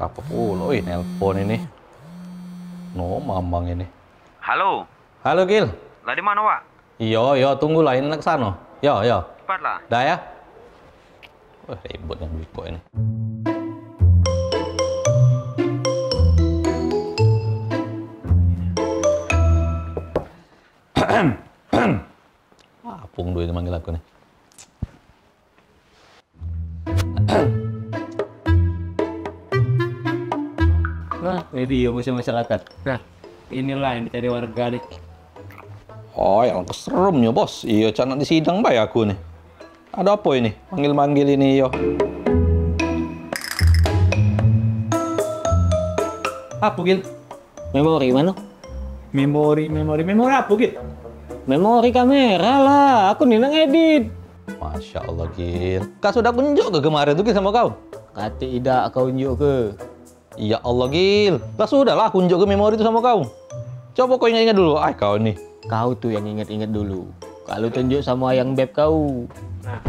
Siapa pula? Nelpon ini. No, mamang ini. Halo. Halo, Gil. Lah di mana, Wak? Iya, tunggu lah, ini ke sana. Yo. Cepat lah. Dah ya. Wah, ribut yang Wiko ini. Apung dulu itu manggil aku nih. Nah, ini masyarakat. Nah, inilah yang dicari warga nih. Oh, yang keseremnya, Bos. Iya, canak di sidang bay aku nih. Ada apa ini? Manggil-manggil ini, yo. Apa, Gil? Memori mana? Memori apa, Gil? Memori kamera lah. Aku nih nang edit. Masya Allah, Gil. Kau sudah kunjuk ke kemarin tuh, Gil, sama kau? Kata tidak kau unjuk ke. Ya Allah, Gil. Lah sudah lah, kunjuk ke memori itu sama kau. Coba kau ingat-ingat dulu. Kau nih. Kau tuh yang ingat-ingat dulu. Kalau tunjuk sama yang beb kau. Nah,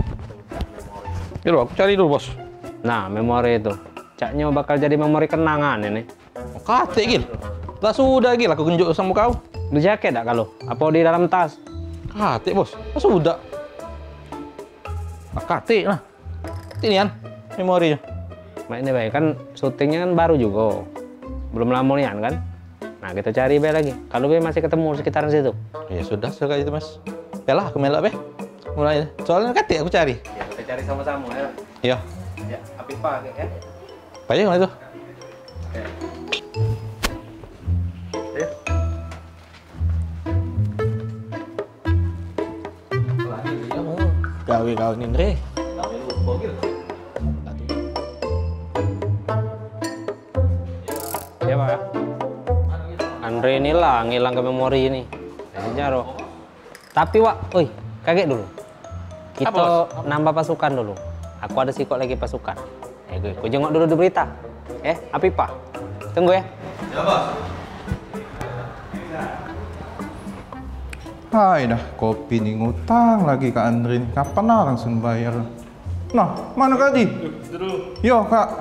Gil, aku cari dulu, Bos. Nah, memori itu. Caknya bakal jadi memori kenangan ini. Kate, Gil. Lah sudah, Gil. Aku kunjuk sama kau. Di jaket tak kalau? Apa di dalam tas? Kate, Bos. Lah sudah. Kate lah. Ini kan memorinya. Mak ini baik kan syutingnya kan baru juga. Belum lama nih kan? Nah, kita cari Be lagi. Kalau Be masih ketemu sekitaran situ. Ya sudah, sekali itu, Mas. Ya lah, aku melak, Be. Mulai. Soalnya Kate aku cari. Ya, kita cari sama-sama ya. Iya. Ya, Apipah ya. Payah nggak itu? Oke. Ayo. Gawe nih, Andre. Gawe lupa, Gil. Ya, Pak. Andre ini lah ngilang ke memori ini. Jaro. Tapi, Wak, kaget dulu. Kita Apa? nambah pasukan dulu. Aku ada sih kok lagi pasukan. Gue jengok dulu di berita. Apipah. Tunggu ya. Ya, Bos. Hai dah, kopi nih ngutang lagi Kak Andri. Kapan lah langsung bayar? Nah, mana Kak Di? Yo Kak.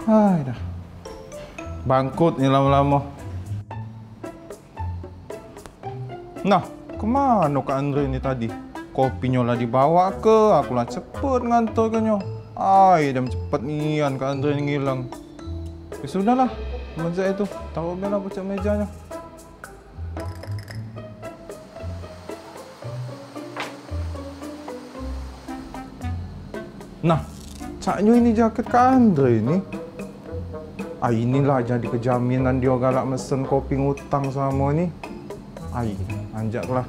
Hai dah. Bangkrut nih lama-lama. Nah, kemana Kak Andri ini tadi? Kopinya lah dibawa ke, aku lah cepet ngantor kanyo. Jam cepet nian Kak Andri ini ngilang. Ya sudahlah, meja itu. Taruh bela pecah mejanya. Nah, caknya ini jaket Kak Andre ini. Inilah jadi kejaminan dia galak mesen kopi ngutang sama ini. Anjaklah.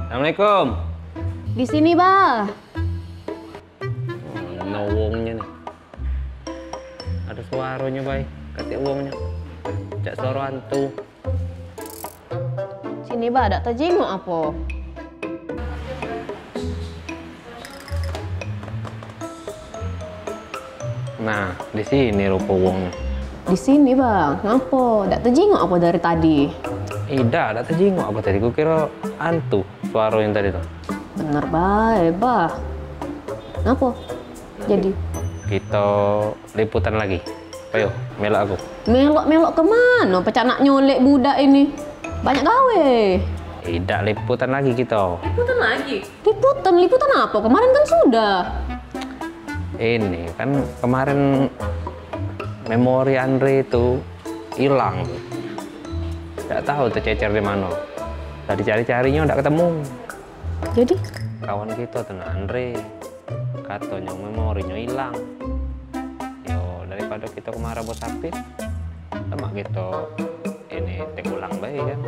Assalamualaikum. Di sini, Bah. Wongnya nih. Ada suaranya, Bay. Kata wongnya. Cak suara hantu. Sini, Bah, ada terjenguk apa? Nah, di sini rupa wongnya. Di sini, Bang. Ngapa? Tak terjenguk apa dari tadi? Tidak, ada terjenguk aku tadi. Kukira hantu suara yang tadi tuh. Bener baik, Bah. Ngapa? Jadi? Kita liputan lagi. Ayo, melak aku. Melok-melok kemana? Pecah nak nyolek budak ini. Banyak gawe. Tidak, liputan lagi kita. Liputan lagi? Liputan apa? Kemarin kan sudah. Ini kan kemarin memori Andre itu hilang. Tidak tahu tercecer di mana. Tadi cari-carinya tidak ketemu. Jadi? Kawan kita tengah Andre katanya memorinya hilang. Yo, daripada kita kemarah bos Apit, lemak kita ini tek ulang baik kan.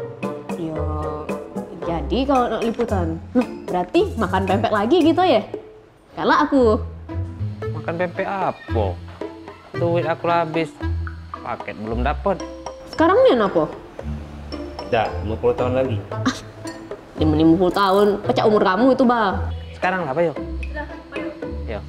Yo, jadi kalau nak liputan, berarti makan pempek lagi gitu ya? Kalau aku. Makan pempek apa? Duit aku habis, paket belum dapat. Sekarang nih apa? Dah, 50 tahun lagi. 50 tahun, pecah umur kamu itu, Bang. Sekarang apa yuk? Yuk.